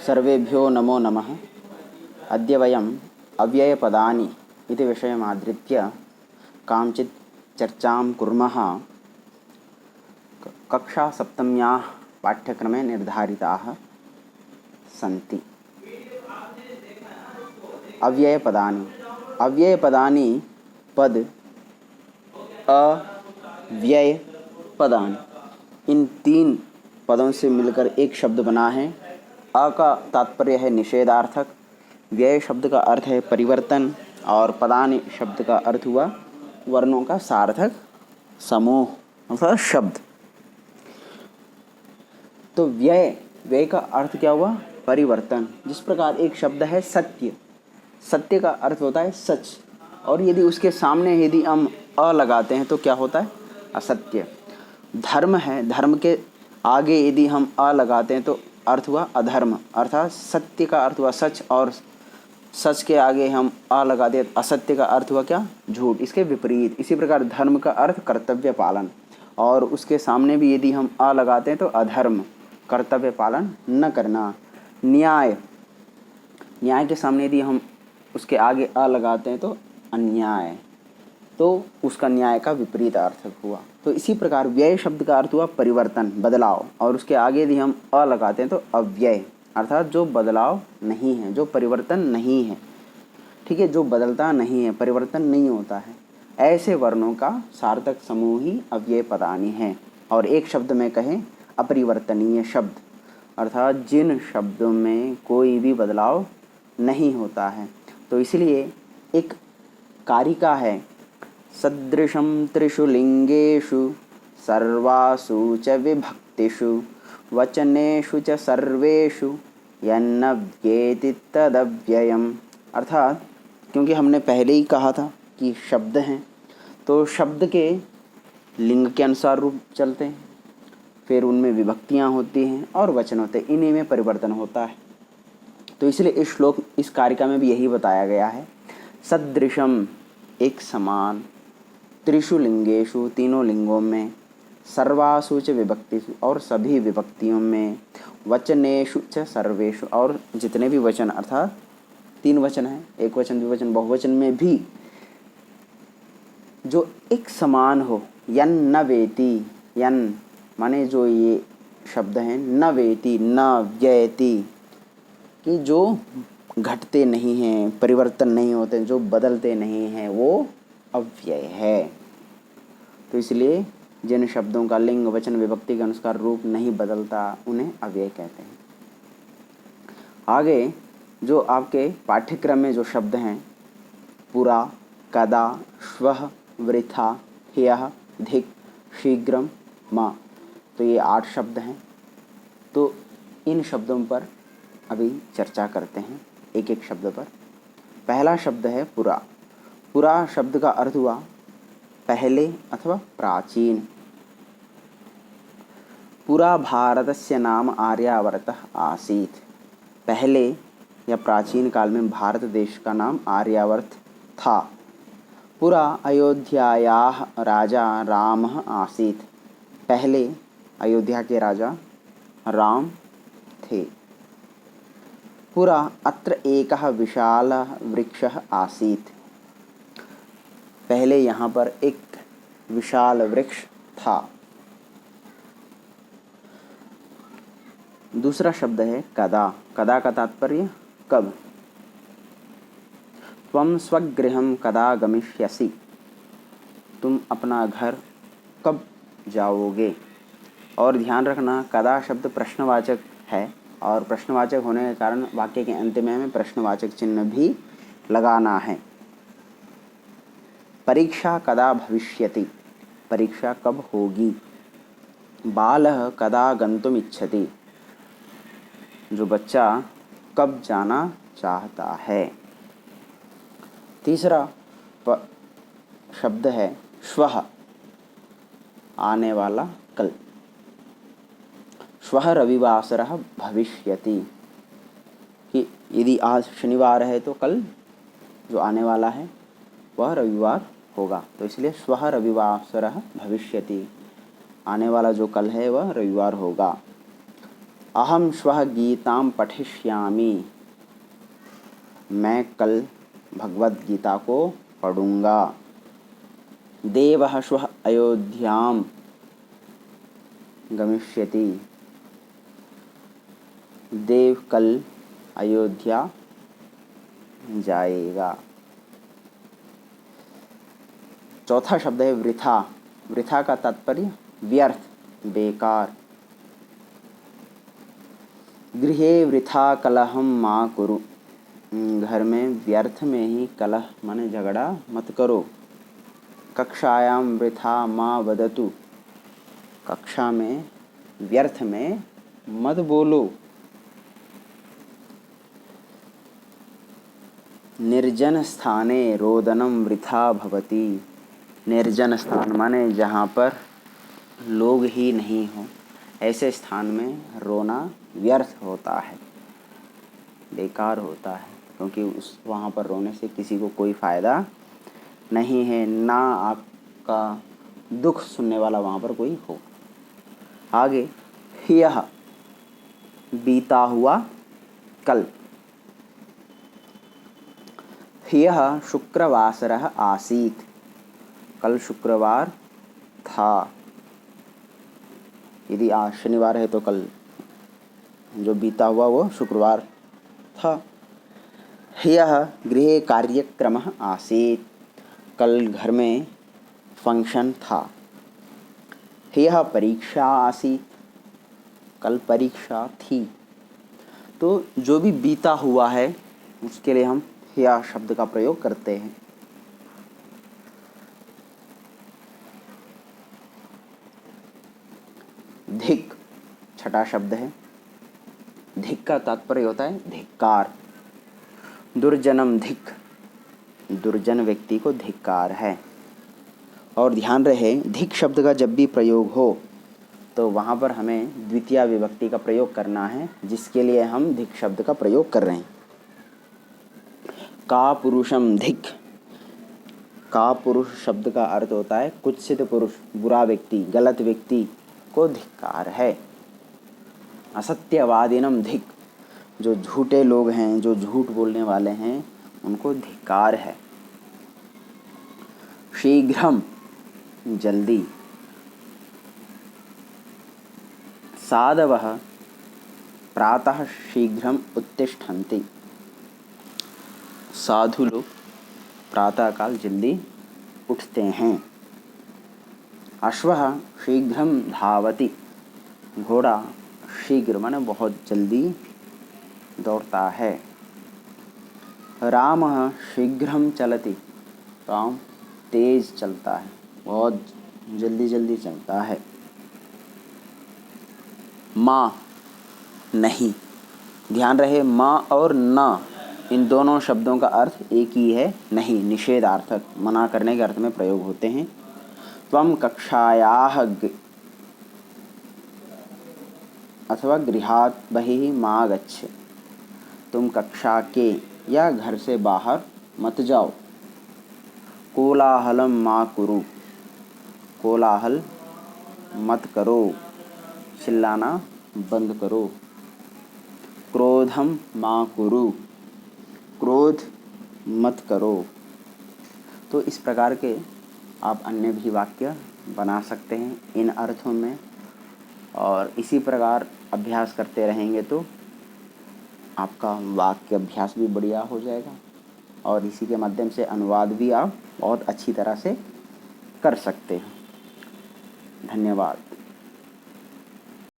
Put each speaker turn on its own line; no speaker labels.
सर्वेभ्यो नमो नमः। अद्य वयम् अव्ययपदानि इति विषयमाधृत्य काञ्चित् चर्चां कुर्मः। कक्षा सप्तम्याः पाठ्यक्रमे निर्धारिताः सन्ति। अव्ययपदानि पद अव्ययपदानि, इन तीन पदों से मिलकर एक शब्द बना है। अ का तात्पर्य है निषेधार्थक, व्यय शब्द का अर्थ है परिवर्तन और पदानि शब्द का अर्थ हुआ वर्णों का सार्थक समूह अर्थात शब्द। तो व्यय का अर्थ क्या हुआ? परिवर्तन। जिस प्रकार एक शब्द है सत्य, सत्य का अर्थ होता है सच, और यदि उसके सामने यदि हम अ लगाते हैं तो क्या होता है? असत्य। धर्म है, धर्म के आगे यदि हम अ लगाते हैं तो अर्थ हुआ अधर्म, अर्थात सत्य का अर्थ हुआ सच, और सच के आगे हम अ लगा दे असत्य का अर्थ हुआ क्या? झूठ, इसके विपरीत। इसी प्रकार धर्म का अर्थ कर्तव्य पालन, और उसके सामने भी यदि हम अ लगाते हैं तो अधर्म, कर्तव्य पालन न करना। न्याय, न्याय के सामने यदि हम उसके आगे अ लगाते हैं तो अन्याय, तो उसका न्याय का विपरीत अर्थ हुआ। तो इसी प्रकार व्यय शब्द का अर्थ हुआ परिवर्तन, बदलाव, और उसके आगे यदि हम अ लगाते हैं तो अव्यय, अर्थात जो बदलाव नहीं है, जो परिवर्तन नहीं है। ठीक है, जो बदलता नहीं है, परिवर्तन नहीं होता है, ऐसे वर्णों का सार्थक समूह ही अव्यय पदानि हैं। और एक शब्द में कहें अपरिवर्तनीय शब्द, अर्थात जिन शब्दों में कोई भी बदलाव नहीं होता है। तो इसलिए एक कारिका है, सदृशं त्रिषु लिंगेषु सर्वासु च विभक्तिषु वचनेषु च सर्वेषु यन्नव्येति तदव्ययम्। अर्थात क्योंकि हमने पहले ही कहा था कि शब्द हैं तो शब्द के लिंग के अनुसार रूप चलते हैं, फिर उनमें विभक्तियां होती हैं और वचन होते हैं, इन्हीं में परिवर्तन होता है। तो इसलिए इस श्लोक, इस कारिका में भी यही बताया गया है। सदृशम एक समान, त्रिषु लिंगेषु तीनों लिंगों में, सर्वासु च विभक्तिषु और सभी विभक्तियों में, वचनेषु च सर्वेषु और जितने भी वचन, अर्थात तीन वचन हैं, एक वचन द्विवचन बहुवचन में भी जो एक समान हो। यन न वेति, यन माने जो ये शब्द हैं, न वेति न व्ययति, कि जो घटते नहीं हैं, परिवर्तन नहीं होते, जो बदलते नहीं हैं, वो अव्यय है। तो इसलिए जिन शब्दों का लिंग वचन विभक्ति के अनुसार रूप नहीं बदलता उन्हें अव्यय कहते हैं। आगे जो आपके पाठ्यक्रम में जो शब्द हैं, पुरा, कदा, श्वः, वृथा, ह्यः, धिक्, शीघ्रम, मा, तो ये 8 शब्द हैं। तो इन शब्दों पर अभी चर्चा करते हैं, एक एक शब्द पर। पहला शब्द है पुरा। पुरा शब्द का अर्थ हुआ पहले अथवा प्राचीन। पुरा भारतस्य नाम आर्यावर्तः आसीत्। पहले या प्राचीन काल में भारत देश का नाम आर्यावर्त था। पुरा अयोध्यायाः राजा रामः आसीत्। पहले अयोध्या के राजा राम थे। पुरा अत्र एकः विशालः वृक्षः आसीत्। पहले यहाँ पर एक विशाल वृक्ष था। दूसरा शब्द है कदा। कदा का तात्पर्य कब। त्वं स्वगृहं कदा गमिष्यसि, तुम अपना घर कब जाओगे। और ध्यान रखना, कदा शब्द प्रश्नवाचक है, और प्रश्नवाचक होने के कारण वाक्य के अंत में हमें प्रश्नवाचक चिन्ह भी लगाना है। परीक्षा कदा भविष्यति, परीक्षा कब होगी। बालः कदा गन्तुम् इच्छति, जो बच्चा कब जाना चाहता है। तीसरा शब्द है श्वः, आने वाला कल। श्वः रविवासरः भविष्यति, कि यदि आज शनिवार है तो कल जो आने वाला है वह रविवार होगा। तो इसलिए श्वः रविवासरः भविष्यति, आने वाला जो कल है वह रविवार होगा। अहम श्वः गीतां पठिष्यामि, मैं कल भगवद गीता को पढ़ूंगा। देवः श्वः अयोध्यां गमिष्यति, देव कल अयोध्या जाएगा। चौथा शब्द है वृथा। वृथा का तात्पर्य व्यर्थ, बेकार। गृहे वृथा कलहम मा कुरु, घर में व्यर्थ में ही कलह माने झगड़ा मत करो। कक्षायां वृथा मा वदतु, कक्षा में व्यर्थ में मत बोलो। निर्जन स्थाने रोदनम वृथा भवति, निर्जन स्थान माने जहाँ पर लोग ही नहीं हों, ऐसे स्थान में रोना व्यर्थ होता है, बेकार होता है, क्योंकि उस वहाँ पर रोने से किसी को कोई फ़ायदा नहीं है, ना आपका दुख सुनने वाला वहाँ पर कोई हो। आगे यह बीता हुआ कल। यह शुक्रवासरः आसीत्, कल शुक्रवार था। यदि आज शनिवार है तो कल जो बीता हुआ वो शुक्रवार था। यह गृहे कार्यक्रमः आसीत्, कल घर में फंक्शन था। यह परीक्षा आसीत्, कल परीक्षा थी। तो जो भी बीता हुआ है उसके लिए हम यह शब्द का प्रयोग करते हैं। धिक छठा शब्द है। धिक का तात्पर्य होता है धिक्कार। दुर्जनम धिक, दुर्जन व्यक्ति को धिक्कार है। और ध्यान रहे धिक शब्द का जब भी प्रयोग हो तो वहाँ पर हमें द्वितीय विभक्ति का प्रयोग करना है, जिसके लिए हम धिक शब्द का प्रयोग कर रहे हैं। का पुरुषम धिक, का पुरुष शब्द का अर्थ होता है कुत्सित पुरुष, बुरा व्यक्ति, गलत व्यक्ति को धिक्कार है। असत्यवादिनम धिक, जो झूठे लोग हैं, जो झूठ बोलने वाले हैं, उनको धिक्कार है। शीघ्रम जल्दी। साधवः प्रातः शीघ्रम उत्तिष्ठन्ति, साधु लोग प्रातःकाल जल्दी उठते हैं। अश्वः शीघ्रम धावति, घोड़ा शीघ्र माने बहुत जल्दी दौड़ता है। रामः शीघ्रम चलति, राम तेज चलता है, बहुत जल्दी जल्दी चलता है। माँ नहीं, ध्यान रहे माँ और न इन दोनों शब्दों का अर्थ एक ही है, नहीं, निषेधार्थक, मना करने के अर्थ में प्रयोग होते हैं। त्वं कक्षायाः अथवा गृहात् बहिः मा गच्छ, तुम कक्षा के या घर से बाहर मत जाओ। कोलाहलम मा कुरु, कोलाहल मत करो, चिल्लाना बंद करो। क्रोधम मा कुरु, क्रोध मत करो। तो इस प्रकार के आप अन्य भी वाक्य बना सकते हैं इन अर्थों में, और इसी प्रकार अभ्यास करते रहेंगे तो आपका वाक्य अभ्यास भी बढ़िया हो जाएगा, और इसी के माध्यम से अनुवाद भी आप बहुत अच्छी तरह से कर सकते हैं। धन्यवाद।